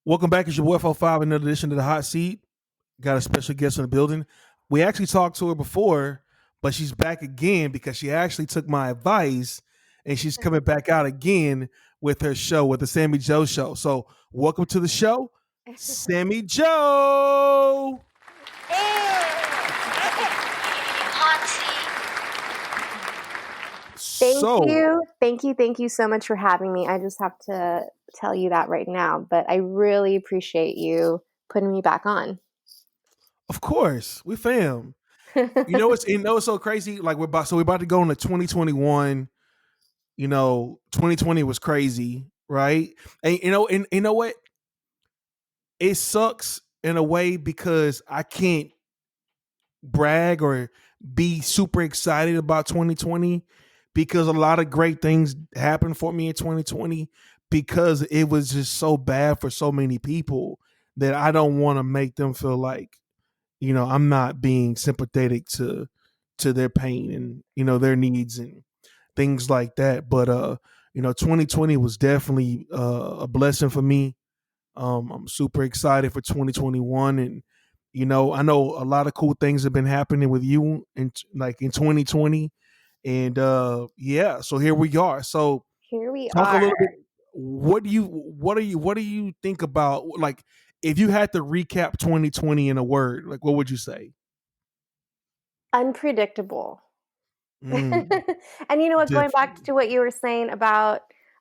Welcome back. It's your boy 45, another edition of the Hot Seat. Got a special guest in the building. We actually talked to her before, but she's back again because she actually took my advice and she's coming back out again with her show, with the Sammi Jo Show. So, welcome to the show, Sammi Jo. Thank So, you. Thank you so much for having me. I just have to tell you that right now, but I really appreciate you putting me back on. of course, we fam. It's so crazy. Like we're about to go into 2021. 2020 was crazy, right? And you know what? It sucks in a way because I can't brag or be super excited about 2020 because a lot of great things happened for me in 2020 because it was just so bad for so many people that I don't want to make them feel like, I'm not being sympathetic to their pain and, their needs and things like that. But 2020 was definitely a blessing for me. I'm super excited for 2021, and I know a lot of cool things have been happening with you in 2020, and yeah, so here we are. So Here we talk a are. little bit. What do you think about, like, if you had to recap 2020 in a word, like, what would you say? Unpredictable. Mm, And you know what, going back definitely. to what you were saying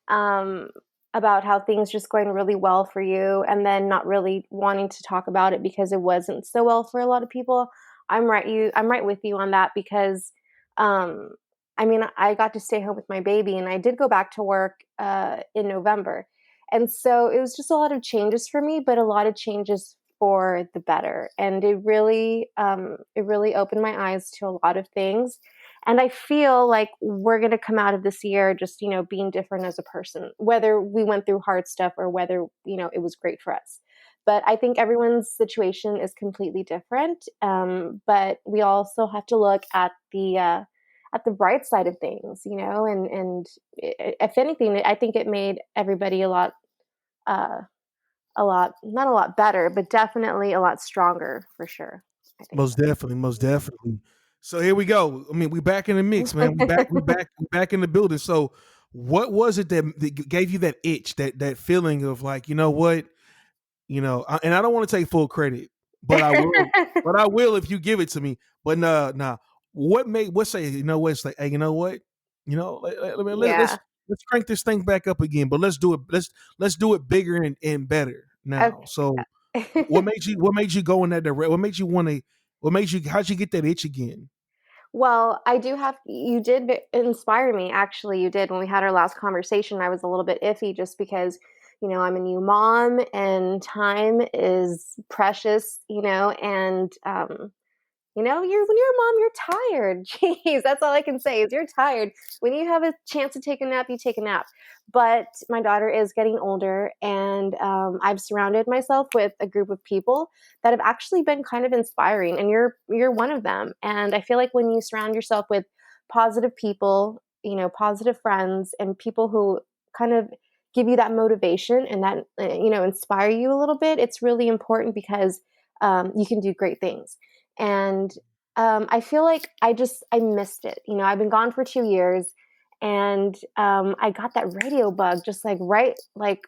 um about how things just going really well for you and then not really wanting to talk about it because it wasn't so well for a lot of people. I'm right with you on that because um I mean, I got to stay home with my baby and I did go back to work in November. And so it was just a lot of changes for me, but a lot of changes for the better. And it really opened my eyes to a lot of things, and I feel like we're going to come out of this year just, being different as a person, whether we went through hard stuff or whether, it was great for us. But I think everyone's situation is completely different. But we also have to look at the bright side of things, and if anything, I think it made everybody uh, not a lot better, but definitely a lot stronger for sure. I think Most definitely, most definitely. So here we go. I mean, we back in the mix, man. We back in the building. So, what was it that gave you that itch, that feeling of like, you know what, and I don't want to take full credit, but I will, so. but I will if you give it to me. But nah. What say? It's like, hey, you know what, Yeah. let's crank this thing back up again, but let's do it. Let's do it bigger and better now. So, what made you go in that direction? How'd you get that itch again? Well, you did inspire me. Actually, you did. When we had our last conversation, I was a little bit iffy just because, I'm a new mom and time is precious, and, when you're a mom, you're tired. Jeez, that's all I can say is you're tired. When you have a chance to take a nap, you take a nap. But my daughter is getting older, and I've surrounded myself with a group of people that have actually been kind of inspiring, and you're one of them. And I feel like when you surround yourself with positive people, positive friends, and people who kind of give you that motivation and that inspire you a little bit, it's really important because you can do great things. And I feel like I missed it. I've been gone for 2 years, and I got that radio bug just like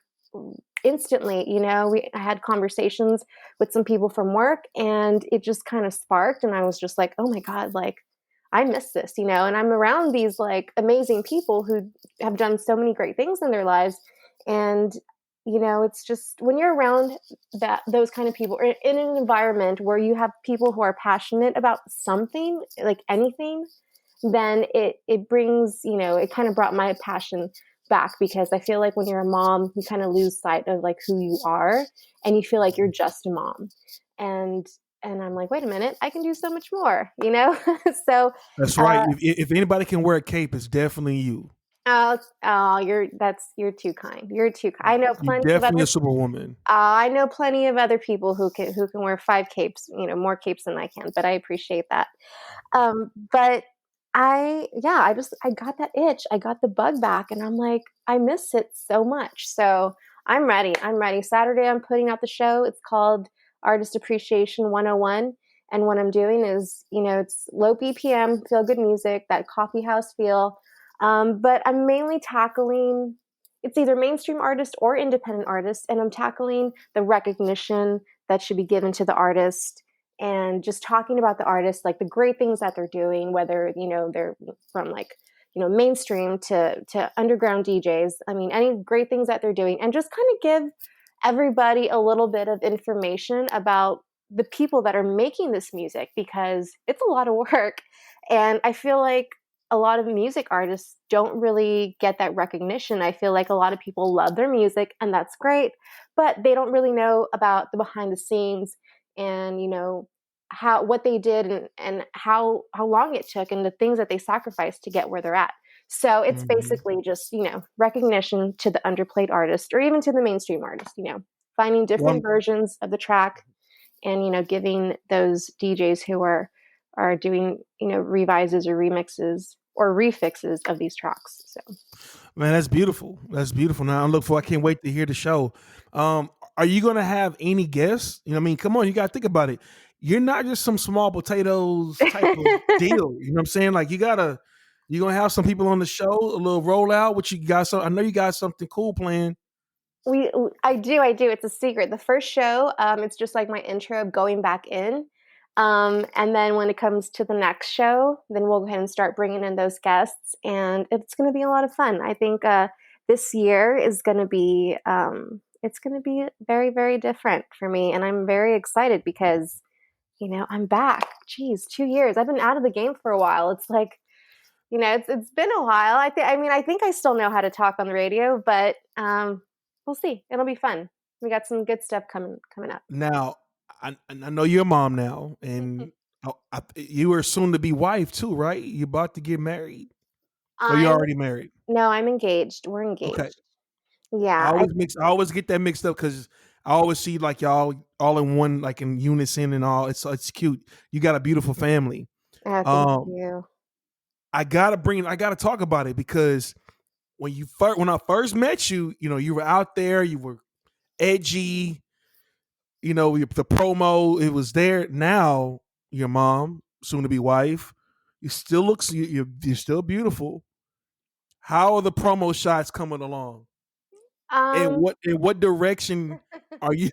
instantly. I had conversations with some people from work, and it just kind of sparked, and I was just like, oh my god, like I miss this, and I'm around these like amazing people who have done so many great things in their lives, and it's just when you're around those kind of people or in an environment where you have people who are passionate about something, like anything, then it brings, it kind of brought my passion back, because I feel like when you're a mom, you kind of lose sight of like who you are, and you feel like you're just a mom. And I'm like, wait a minute, I can do so much more, so That's right. uh, If anybody can wear a cape, it's definitely you. you're too kind. You're too kind. You're definitely a superwoman. I know plenty of other people who can wear 5 capes, more capes than I can, but I appreciate that. But I got that itch. I got the bug back, and I'm like, I miss it so much. So I'm ready. I'm ready. Saturday, I'm putting out the show. It's called Artist Appreciation 101. And what I'm doing is, it's low BPM, feel good music, that coffee house feel. But I'm mainly tackling, it's either mainstream artist or independent artist. And I'm tackling the recognition that should be given to the artist and just talking about the artist, like the great things that they're doing, whether, they're from like, mainstream to underground DJs. I mean, any great things that they're doing, and just kind of give everybody a little bit of information about the people that are making this music, because it's a lot of work. And I feel like a lot of music artists don't really get that recognition. I feel like a lot of people love their music, and that's great, but they don't really know about the behind the scenes and, how what they did, and how long it took, and the things that they sacrificed to get where they're at. So it's Mhm. basically just, recognition to the underplayed artist, or even to the mainstream artist, finding Well, different versions of the track, and, giving those DJs who are doing, revises or remixes or refixes of these tracks. So man, that's beautiful. That's beautiful. Now I can't wait to hear the show. Are you gonna have any guests? I mean, come on, you gotta think about it. You're not just some small potatoes type of deal. You know what I'm saying? Like you're gonna have some people on the show, a little rollout. What you got? So I know you got something cool planned. I do. It's a secret. The first show, it's just like my intro of going back in. And then when it comes to the next show, then we'll go ahead and start bringing in those guests, and it's going to be a lot of fun. I think this year is going to be, it's going to be very, very different for me, and I'm very excited because I'm back. Geez, 2 years. I've been out of the game for a while. It's like, it's been a while. I think I still know how to talk on the radio, but we'll see. It'll be fun. We got some good stuff coming up. Now, I know you're a mom now, and you are soon to be wife too, right? You about to get married, or you I'm already married? No, I'm engaged. We're Okay. engaged. Yeah, I always get that mixed up because I always see like y'all all in one, like in unison and all. It's cute. You got a beautiful family. thank Um, you. I gotta talk about it because when I first met you, you were out there, you were edgy, the promo, it was there. Now your mom, soon to be wife, you still looks you're still beautiful. How are the promo shots coming along? And Um, what direction are you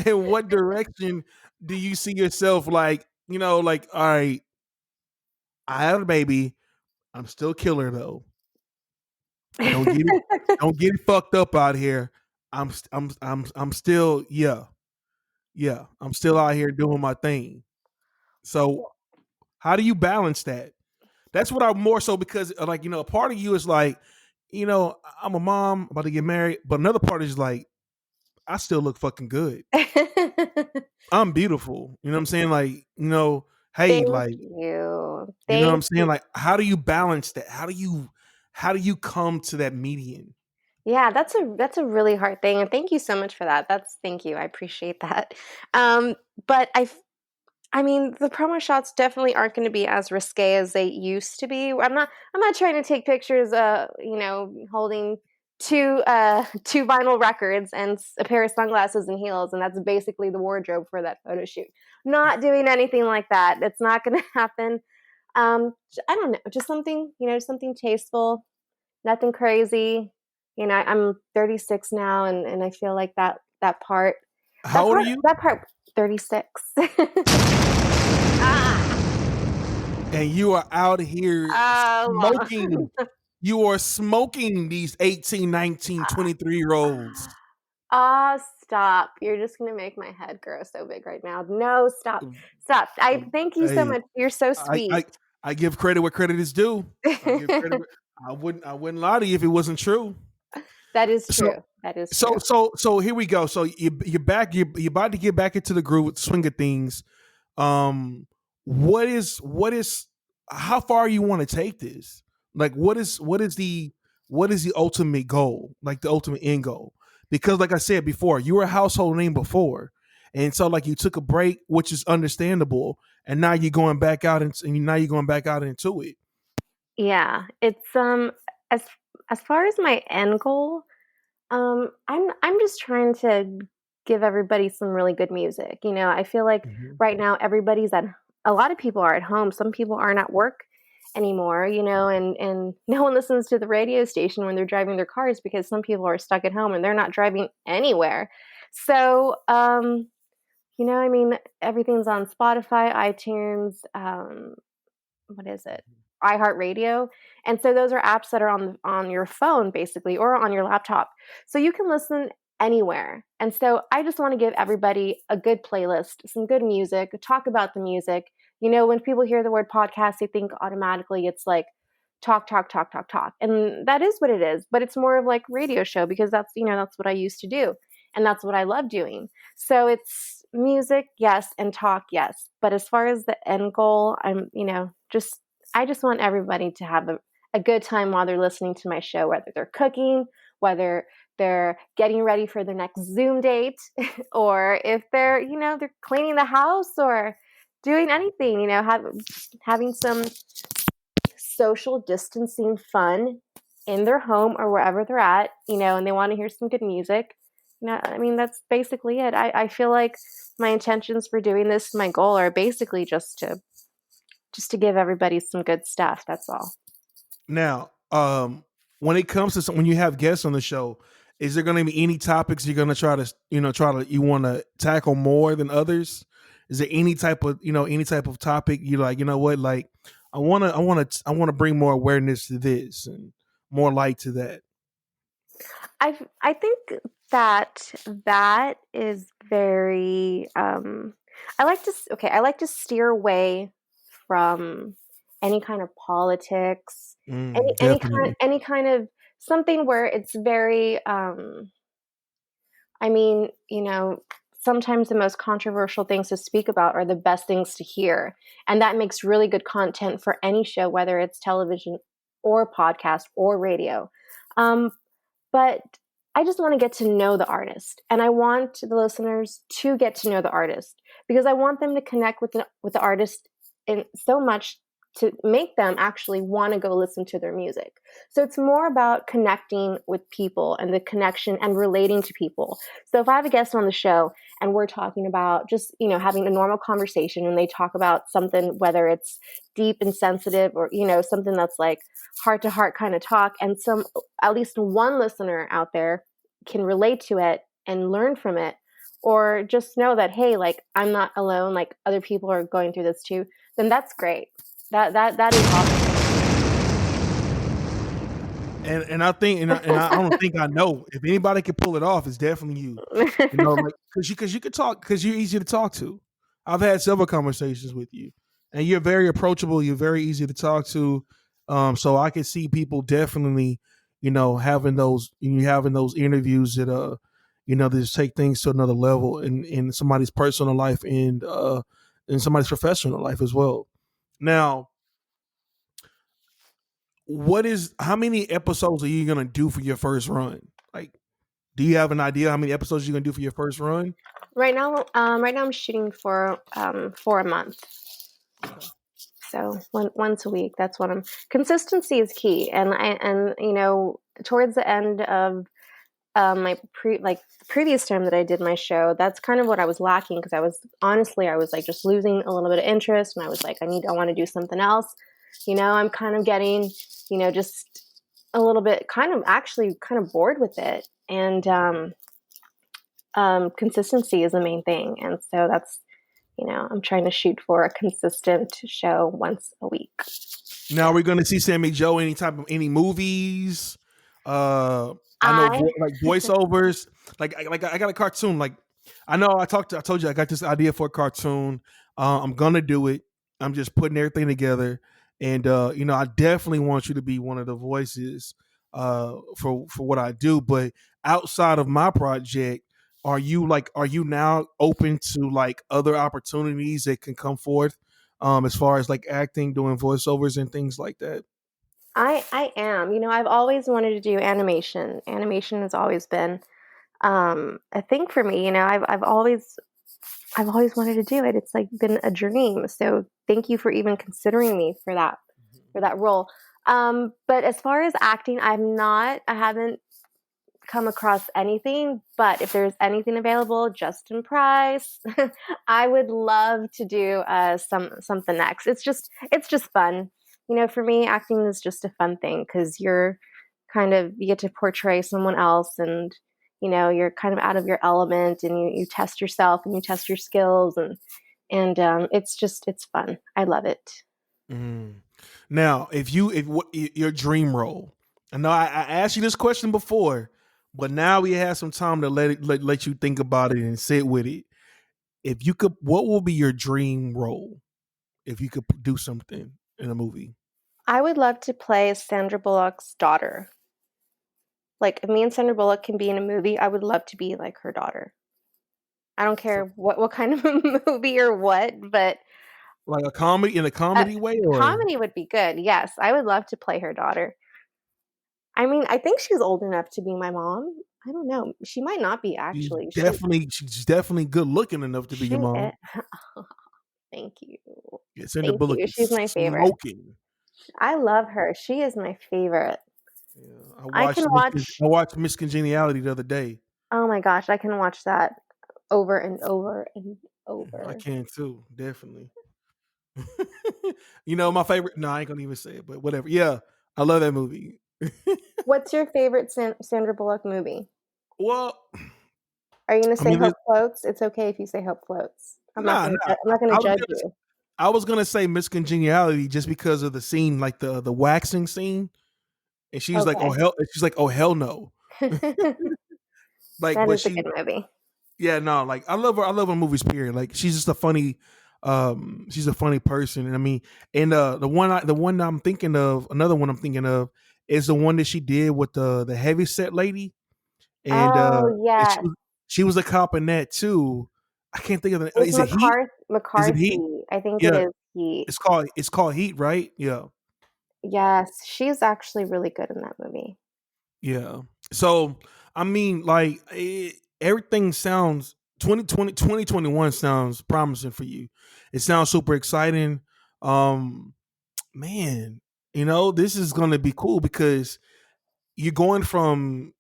in what direction do you see yourself, like, like, all right, I have a baby, I'm still killer though. Don't get it don't get it fucked up out here. I'm still, yeah, I'm still out here doing my thing. So how do you balance that? That's what I'm more so because, like, a part of you is like, I'm a mom about to get married, but another part is like, I still look fucking good. I'm beautiful. You know what I'm saying? Like, hey, thank like, you. you know what I'm Thank saying? you. Like, how do you balance that? How do you come to that median? Yeah, that's a really hard thing, and thank you so much for that. Thank you. I appreciate that. Um, but I mean, the promo shots definitely aren't going to be as risque as they used to be. I'm not trying to take pictures, holding two vinyl records and a pair of sunglasses and heels, and that's basically the wardrobe for that photo shoot. Not doing anything like that. It's not going to happen. I don't know, just something, something tasteful, nothing crazy. I'm 36 now, and I feel like that part, that How old are part, you? that part, 36. Ah, And you are out here oh, smoking. You are smoking these 18, 19, 23 year olds. ah, stop! You're just gonna make my head grow so big right now. No, stop, stop! I thank you so Hey, much. You're so I, sweet. I I give credit where credit is due. I give credit. I wouldn't lie to you if it wasn't true. That is So true. That is so true. so so here we go. So you're back. You're about to get back into the groove, swing of things. Um, what is how far you want to take this? Like, what is the ultimate goal? Like the ultimate end goal? Because, like I said before, you were a household name before, and so like you took a break, which is understandable, and now you're going back out and now you're going back out into it. Yeah, it's as as far as my end goal. I'm just trying to give everybody some really good music. I feel like Mhm. right now everybody's at a lot of people are at home. Some people aren't at work anymore, and no one listens to the radio station when they're driving their cars because some people are stuck at home and they're not driving anywhere. So, I mean, everything's on Spotify, iTunes, what is it? iHeartRadio. And so those are apps that are on your phone basically or on your laptop. So you can listen anywhere. And so I just want to give everybody a good playlist, some good music, talk about the music. When people hear the word podcast, they think automatically it's like talk, talk, talk, talk, talk. And that is what it is, but it's more of like radio show because that's what I used to do. And that's what I love doing. So it's music, yes, and talk, yes. But as far as the end goal, I just want everybody to have a good time while they're listening to my show, whether they're cooking, whether they're getting ready for the next Zoom date, or if they're cleaning the house or doing anything, having some social distancing fun in their home or wherever they're at, and they want to hear some good music. I mean, that's basically it. I feel like my intentions for doing this, my goal are basically just to give everybody some good stuff. That's all. Now, when it comes to when you have guests on the show, is there going to be any topics you're going to you want to tackle more than others? Is there any type of topic you like? You know what? Like, I want to bring more awareness to this and more light to that. I think that that is very I like to steer away from any kind of politics, Definitely. any kind of something where it's very I mean, sometimes the most controversial things to speak about are the best things to hear. And that makes really good content for any show, whether it's television or podcast or radio. Um, but I just want to get to know the artist, and I want the listeners to get to know the artist because I want them to connect with the artist in so much to make them actually want to go listen to their music. So it's more about connecting with people and the connection and relating to people. So if I have a guest on the show and we're talking about just, having a normal conversation and they talk about something, whether it's deep and sensitive or, something that's like heart to heart kind of talk, and at least one listener out there can relate to it and learn from it, or just know that, hey, like I'm not alone, like other people are going through this too, then that's great. That is awesome. And I think I don't think I know if anybody can pull it off. It's definitely you. Like because you could talk because you're easy to talk to. I've had several conversations with you, and you're very approachable. You're very easy to talk to. So I can see people definitely, having those interviews that that just take things to another level in somebody's personal life and in somebody's professional life as well. Now, how many episodes are you gonna do for your first run? Like, do you have an idea how many episodes you're gonna do for your first run? Right now I'm shooting for a month. Okay. So once a week, that's what I'm. Consistency is key, and towards the end of my previous time that I did my show, that's kind of what I was lacking because I was like just losing a little bit of interest, and I was like, I want to do something else. I'm kind of getting, just a little bit, kind of actually kind of bored with it, and consistency is the main thing, and so that's I'm trying to shoot for a consistent show once a week. Now we're gonna see Sammy Joe any movies. I know I like voiceovers. Like I got a cartoon. Like I told you I got this idea for a cartoon. I'm gonna do it. I'm just putting everything together, and I definitely want you to be one of the voices for what I do. But outside of my project, are you now open to like other opportunities that can come forth? As far as like acting, doing voiceovers and things like that. I am. I've always wanted to do animation. Animation has always been a thing for me. I've always wanted to do it. It's like been a dream. So thank you for even considering me for that role. But as far as acting, I haven't come across anything, but if there's anything available just in price, I would love to do something next. It's just fun. For me, acting is just a fun thing because you get to portray someone else, and you're kind of out of your element, and you test yourself and you test your skills, and it's fun. I love it. Mm. Now, if what your dream role? I know I asked you this question before, but now we have some time to let you think about it and sit with it. If you could, what will be your dream role? If you could do something in a movie, I would love to play Sandra Bullock's daughter. Like, if me and Sandra Bullock can be in a movie, I would love to be like her daughter. I don't so, care what kind of a movie or what, but like a comedy in a uh, comedy way, or comedy would be good. Yes, I would love to play her daughter. I mean, I think she's old enough to be my mom. I don't know. She might not be actually. she's definitely good looking enough to be She your mom. is. Thank you. Yeah, Sandra Thank Bullock you. is She's my favorite. smoking. I love her. She is my favorite. Yeah, I can watch I watched Miss Congeniality the other day. Oh my gosh, I can watch that over and over and I over. can too, definitely. My favorite. No, I ain't gonna even say it, but whatever. Yeah, I love that movie. What's your favorite Sandra Bullock movie? Well, Are you gonna I say mean, Hope Floats? It's okay if you say Hope Floats. nah. I'm not gonna I was judge gonna, you. I was gonna say Miss Congeniality just because of the scene, like the waxing scene, and she's like, oh Okay. hell, she's like, oh hell no, like, That but is a she, good movie. yeah, no, like I love her. I love her movies. Period. Like she's just a funny, she's a funny person. And I mean, and the one I'm thinking of, another one I'm thinking of is the one that she did with the heavy set lady, and Oh, and yes. she was a cop in that too. I can't think of the. With Is it Heat? Is it Heat? McCarthy. I think it Yeah, is Heat. it's called Heat, right? Yeah. Yes, she's actually really good in that movie. Yeah. So, I mean, like, everything sounds 2021 sounds promising for you. It sounds super exciting. Um, Man, this is going to be cool because you're going from,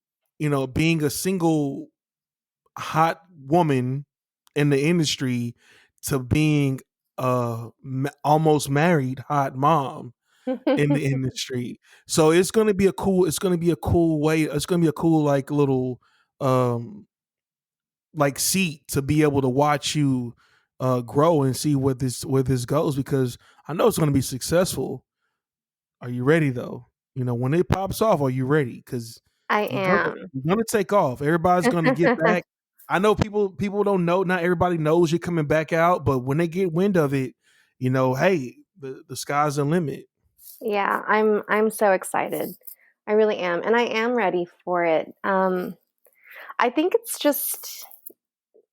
being a single hot woman in the industry to being a almost married hot mom in the industry. So it's gonna be a cool way. It's gonna be a cool like little um like seat to be able to watch you grow and see where this goes, because I know it's gonna be successful. Are you ready though? When it pops off, are you ready? Because I you're gonna am. you're gonna take off. Everybody's gonna get back. I know people don't know. Not everybody knows you're coming back out, but when they get wind of it, hey, the sky's the limit. Yeah, I'm so excited. I really am, and I am ready for it. I think it's just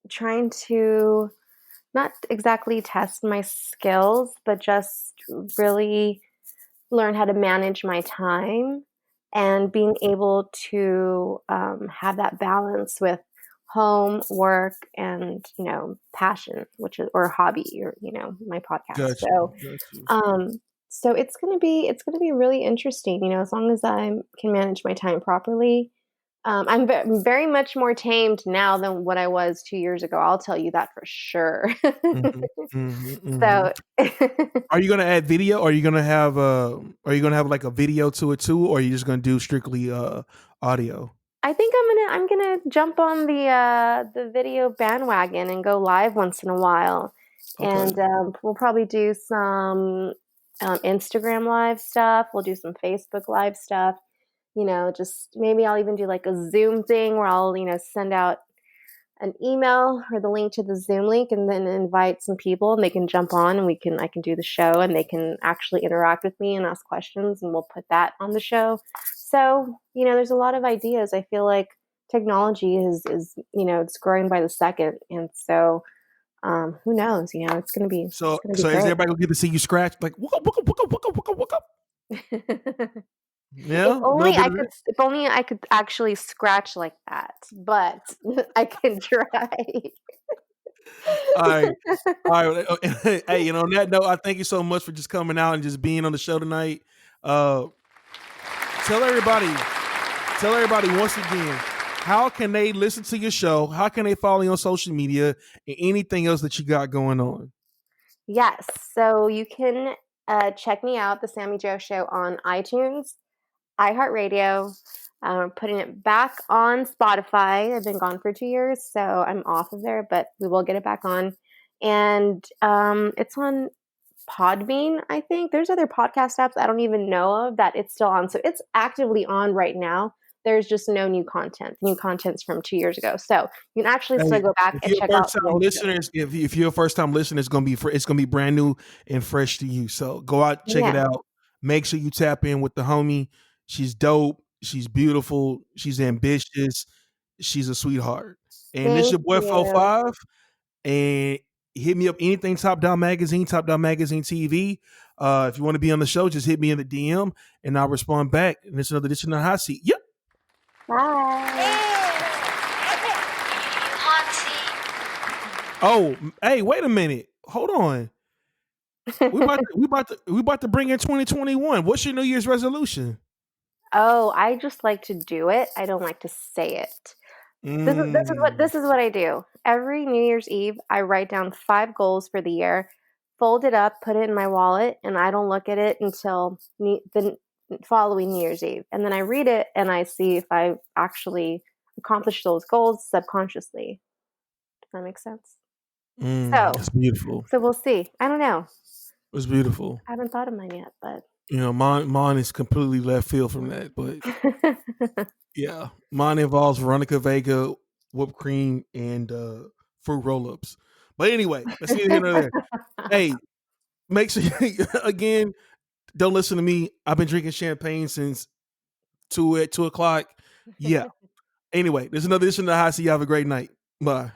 trying to not exactly test my skills, but just really learn how to manage my time and being able to have that balance with home, work, and passion, which is or hobby, or my podcast. Got you. So, Got you. um, so it's gonna be really interesting. As long as I can manage my time properly. I'm very much more tamed now than what I was 2 years ago. I'll tell you that for sure. Mhm, mhm, mhm. So Are you gonna add video? Or are you gonna have like a video to it too, or are you just gonna do strictly audio? I think I'm gonna jump on the video bandwagon and go live once in a while, Okay. and we'll probably do some Instagram live stuff. We'll do some Facebook live stuff. Just maybe I'll even do like a Zoom thing where I'll send out an email or the link to the Zoom link, and then invite some people, and they can jump on, and I can do the show, and they can actually interact with me and ask questions, and we'll put that on the show. So, there's a lot of ideas. I feel like technology is it's growing by the second, and so who knows? It's So gonna be so is great. everybody gonna get to see you scratch like whoop up, whoop up, whoop up, whoop up, whoop up, whoop up? If Yeah, a little only bit I of could that. if only I could actually scratch like that, but I can try. All right. All right. Hey, on that note, I thank you so much for just coming out and just being on the show tonight. Uh tell everybody once again how can they listen to your show? How can they follow you on social media and anything else that you got going on? Yes. So you can check me out, The Sammi Jo Show, on iTunes, iHeartRadio. Putting it back on Spotify. I've been gone for 2 years, so I'm off of there, but we will get it back on. And it's on Podbean, I think. There's other podcast apps I don't even know of that it's still on. So it's actively on right now. There's just no new content. New content's from 2 years ago. So you can actually still Hey, go back if and you're a check first out the time old show. listener, if you're a first time listener, it's gonna be brand new and fresh to you. So go out, check it Yeah. out. Make sure you tap in with the homie. She's dope. She's beautiful. She's ambitious. She's a sweetheart. And this Thank your boy you. 45. And hit me up anything Top Down Magazine, Top Down Magazine TV. If you want to be on the show, just hit me in the DM and I'll respond back. And it's another edition of the Hot Seat. Yep. Bye. Oh, hey, wait a minute. Hold on. We about to bring in 2021. What's your New Year's resolution? Oh, I just like to do it. I don't like to say it. Mm. This is what I do. Every New Year's Eve, I write down 5 goals for the year, fold it up, put it in my wallet, and I don't look at it until the following New Year's Eve. And then I read it and I see if I actually accomplished those goals subconsciously. Does that make sense? It's beautiful. So we'll see. I don't know. It's beautiful. I haven't thought of mine yet, but You know, mine is completely left field from that, but yeah, mine involves Veronica Vega, whipped cream, and fruit roll-ups. But anyway, that's neither here nor there. Hey, make sure again, don't listen to me. I've been drinking champagne since 2 o'clock. Yeah. Anyway, there's another edition of the Hot Seat. You have a great night. Bye.